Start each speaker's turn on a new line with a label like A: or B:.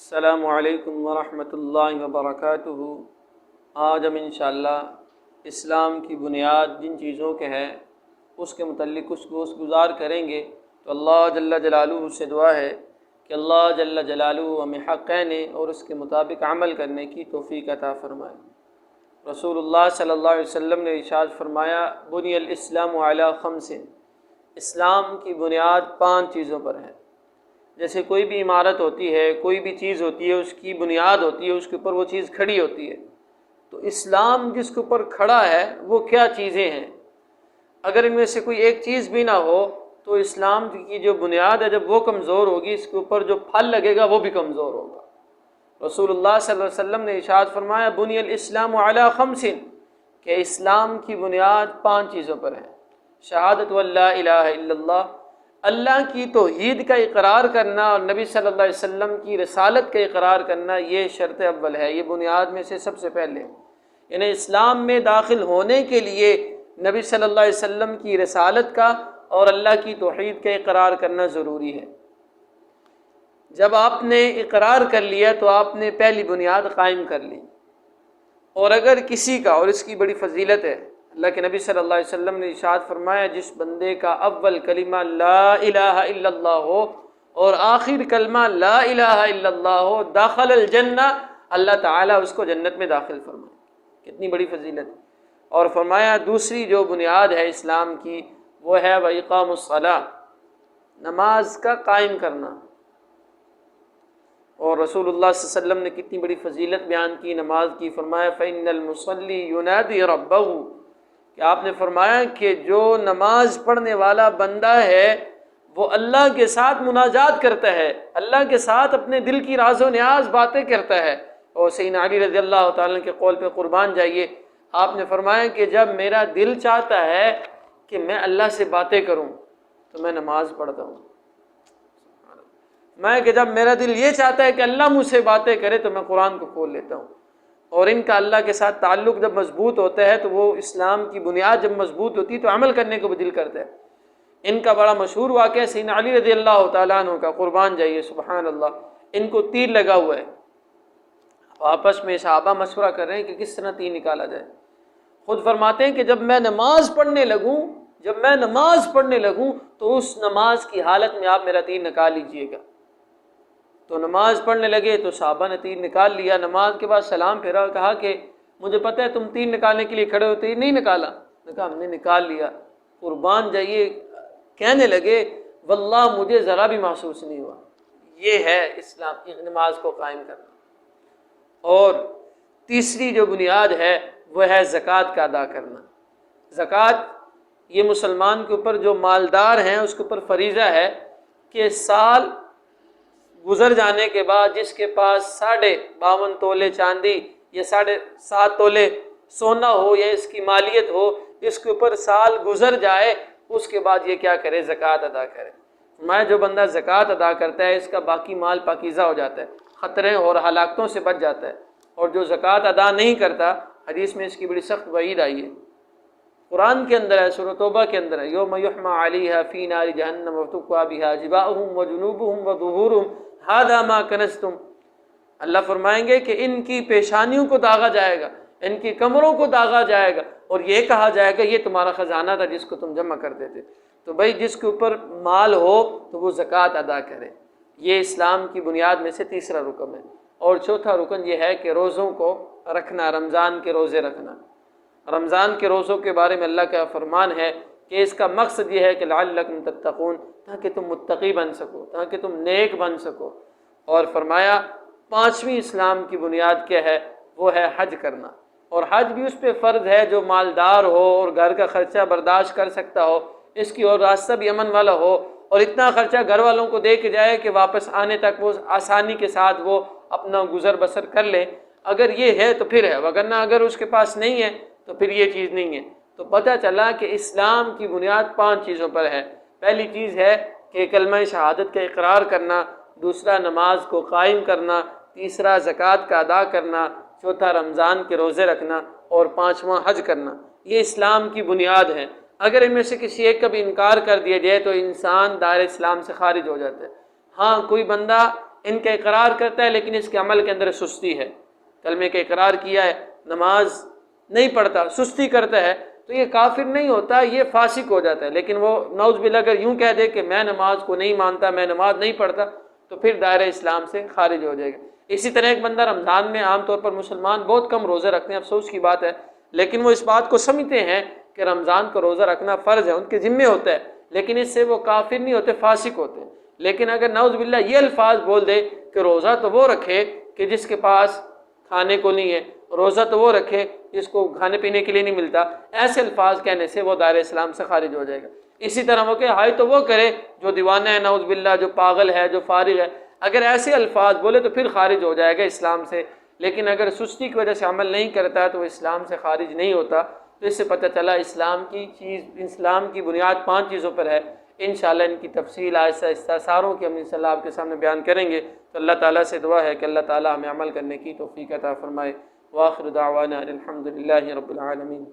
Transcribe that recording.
A: السلام علیکم ورحمۃ اللہ وبرکاتہ۔ آج ہم انشاءاللہ اسلام کی بنیاد جن چیزوں کے ہے اس کے متعلق کچھ گزار کریں گے۔ تو اللہ جل جلالہ سے دعا ہے کہ اللہ جل جلالہ ہمیں حق کہنے اور اس کے مطابق عمل کرنے کی توفیق عطا فرمائے۔ رسول اللہ صلی اللہ علیہ وسلم نے ارشاد فرمایا، بنی الاسلام علی خمس، اسلام کی بنیاد 5 چیزوں پر ہے۔ جیسے کوئی بھی عمارت ہوتی ہے، کوئی بھی چیز ہوتی ہے، اس کی بنیاد ہوتی ہے، اس کے اوپر وہ چیز کھڑی ہوتی ہے۔ تو اسلام جس کے اوپر کھڑا ہے وہ کیا چیزیں ہیں؟ اگر ان میں سے کوئی ایک چیز بھی نہ ہو تو اسلام کی جو بنیاد ہے جب وہ کمزور ہوگی، اس کے اوپر جو پھل لگے گا وہ بھی کمزور ہوگا۔ رسول اللہ صلی اللہ علیہ وسلم نے ارشاد فرمایا، بنی الاسلام علی خمس، کہ اسلام کی بنیاد 5 چیزوں پر ہے۔ شہادت واللہ الہ الا اللہ، اللہ کی توحید کا اقرار کرنا اور نبی صلی اللہ علیہ وسلم کی رسالت کا اقرار کرنا، یہ شرط اول ہے، یہ بنیاد میں سے سب سے پہلے۔ یعنی اسلام میں داخل ہونے کے لیے نبی صلی اللہ علیہ وسلم کی رسالت کا اور اللہ کی توحید کا اقرار کرنا ضروری ہے۔ جب آپ نے اقرار کر لیا تو آپ نے پہلی بنیاد قائم کر لی۔ اور اگر کسی کا، اور اس کی بڑی فضیلت ہے، اللہ کے نبی صلی اللہ علیہ وسلم نے ارشاد فرمایا، جس بندے کا اول کلمہ لا الہ الا اللہ ہو اور آخر کلمہ لا الہ الا اللہ ہو، داخل الجنہ، اللہ تعالیٰ اس کو جنت میں داخل فرمائے۔ کتنی بڑی فضیلت ہے۔ اور فرمایا دوسری جو بنیاد ہے اسلام کی وہ ہے وَإِقَامُ الصَّلَاةِ، نماز کا قائم کرنا۔ اور رسول اللہ صلی اللہ علیہ وسلم نے کتنی بڑی فضیلت بیان کی نماز کی، فرمایا فَإِنَّ الْمُصَلِّي يُنَادِي رَبَّهُ، کہ آپ نے فرمایا کہ جو نماز پڑھنے والا بندہ ہے وہ اللہ کے ساتھ مناجات کرتا ہے، اللہ کے ساتھ اپنے دل کی راز و نیاز باتیں کرتا ہے۔ اور سیدنا علی رضی اللہ تعالیٰ کے قول پہ قربان جائیے، آپ نے فرمایا کہ جب میرا دل چاہتا ہے کہ میں اللہ سے باتیں کروں تو میں نماز پڑھتا ہوں، میں کہ جب میرا دل یہ چاہتا ہے کہ اللہ مجھ سے باتیں کرے تو میں قرآن کو کھول لیتا ہوں۔ اور ان کا اللہ کے ساتھ تعلق جب مضبوط ہوتا ہے تو وہ اسلام کی بنیاد جب مضبوط ہوتی ہے تو عمل کرنے کو بھی دل کرتا ہے۔ ان کا بڑا مشہور واقعہ سیدنا علی رضی اللہ تعالیٰ عنہ کا، قربان جائیے، سبحان اللہ، ان کو تیر لگا ہوا ہے، آپس میں صحابہ مشورہ کر رہے ہیں کہ کس طرح تیر نکالا جائے۔ خود فرماتے ہیں کہ جب میں نماز پڑھنے لگوں تو اس نماز کی حالت میں آپ میرا تیر نکال لیجئے گا۔ تو نماز پڑھنے لگے تو صحابہ نے تیر نکال لیا۔ نماز کے بعد سلام پھیرا، کہا کہ مجھے پتہ ہے تم تیر نکالنے کے لیے کھڑے ہو، تیر نہیں نکالا؟ نے کہا ہم نے نکال لیا۔ قربان جائیے، کہنے لگے واللہ مجھے ذرا بھی محسوس نہیں ہوا۔ یہ ہے اسلام کی نماز کو قائم کرنا۔ اور تیسری جو بنیاد ہے وہ ہے زکوٰۃ کا ادا کرنا۔ زکوٰۃ یہ مسلمان کے اوپر جو مالدار ہیں اس کے اوپر فریضہ ہے کہ سال گزر جانے کے بعد جس کے پاس 52.5 تولے چاندی یا 7.5 تولے سونا ہو یا اس کی مالیت ہو، اس کے اوپر سال گزر جائے، اس کے بعد یہ کیا کرے؟ زکوٰۃ ادا کرے۔ میں جو بندہ زکوٰۃ ادا کرتا ہے اس کا باقی مال پاکیزہ ہو جاتا ہے، خطرے اور ہلاکتوں سے بچ جاتا ہے۔ اور جو زکوٰۃ ادا نہیں کرتا، حدیث میں اس کی بڑی سخت وعید آئی ہے، قرآن کے اندر ہے، سورۃ توبہ کے اندر ہے، یوم یحمى علیہا فی نار جہنم وتکوی بہا جباہہم وجنوبہم وظہورہم ھذا ما کنزتم۔ اللہ فرمائیں گے کہ ان کی پیشانیوں کو داغا جائے گا، ان کی کمروں کو داغا جائے گا، اور یہ کہا جائے گا یہ تمہارا خزانہ تھا جس کو تم جمع کرتے تھے۔ تو بھائی جس کے اوپر مال ہو تو وہ زکوٰۃ ادا کرے۔ یہ اسلام کی بنیاد میں سے تیسرا رکن ہے۔ اور چوتھا رکن یہ ہے کہ روزوں کو رکھنا، رمضان کے روزے رکھنا۔ رمضان کے روزوں کے بارے میں اللہ کا فرمان ہے کہ اس کا مقصد یہ ہے کہ لعلکم تتقون، تاکہ تم متقی بن سکو، تاکہ تم نیک بن سکو۔ اور فرمایا 5ویں اسلام کی بنیاد کیا ہے؟ وہ ہے حج کرنا۔ اور حج بھی اس پہ فرض ہے جو مالدار ہو اور گھر کا خرچہ برداشت کر سکتا ہو، اس کی اور راستہ بھی امن والا ہو، اور اتنا خرچہ گھر والوں کو دے کے جائے کہ واپس آنے تک وہ آسانی کے ساتھ وہ اپنا گزر بسر کر لے۔ اگر یہ ہے تو پھر ہے، وگرنہ اگر اس کے پاس نہیں ہے تو پھر یہ چیز نہیں ہے۔ تو پتہ چلا کہ اسلام کی بنیاد 5 چیزوں پر ہے۔ پہلی چیز ہے کہ کلمہ شہادت کا اقرار کرنا، دوسرا نماز کو قائم کرنا، تیسرا زکوٰۃ کا ادا کرنا، چوتھا رمضان کے روزے رکھنا، اور 5واں حج کرنا۔ یہ اسلام کی بنیاد ہے۔ اگر ان میں سے کسی ایک کا بھی انکار کر دیا جائے تو انسان دائرہ اسلام سے خارج ہو جاتا ہے۔ ہاں کوئی بندہ ان کا اقرار کرتا ہے لیکن اس کے عمل کے اندر سستی ہے، کلمے کا اقرار کیا ہے، نماز نہیں پڑھتا، سستی کرتا ہے، تو یہ کافر نہیں ہوتا، یہ فاسق ہو جاتا ہے۔ لیکن وہ نعوذ باللہ اگر یوں کہہ دے کہ میں نماز کو نہیں مانتا، میں نماز نہیں پڑھتا، تو پھر دائرہ اسلام سے خارج ہو جائے گا۔ اسی طرح ایک بندہ رمضان میں، عام طور پر مسلمان بہت کم روزے رکھتے ہیں، افسوس کی بات ہے، لیکن وہ اس بات کو سمجھتے ہیں کہ رمضان کا روزہ رکھنا فرض ہے، ان کے ذمے ہوتا ہے، لیکن اس سے وہ کافر نہیں ہوتے، فاسق ہوتے ہیں۔ لیکن اگر نعوذ باللہ یہ الفاظ بول دے کہ روزہ تو وہ رکھے کہ جس کے پاس کھانے کو نہیں ہے، روزہ تو وہ رکھے جس کو کھانے پینے کے لیے نہیں ملتا، ایسے الفاظ کہنے سے وہ دائرہ اسلام سے خارج ہو جائے گا۔ اسی طرح وہ کہ ہائے تو وہ کرے جو دیوانہ ہے، نعوذ باللہ، جو پاگل ہے، جو فارغ ہے، اگر ایسے الفاظ بولے تو پھر خارج ہو جائے گا اسلام سے۔ لیکن اگر سستی کی وجہ سے عمل نہیں کرتا تو وہ اسلام سے خارج نہیں ہوتا۔ تو اس سے پتہ چلا اسلام کی بنیاد 5 چیزوں پر ہے۔ انشاءاللہ ان کی تفصیل آہستہ آہستہ ساروں کی ہم انشاءاللہ آپ کے سامنے بیان کریں گے۔ تو اللہ تعالیٰ سے دعا ہے کہ اللہ تعالیٰ ہمیں عمل کرنے کی توفیق عطا فرمائے۔ وآخر دعوانا الحمد للہ رب العالمین۔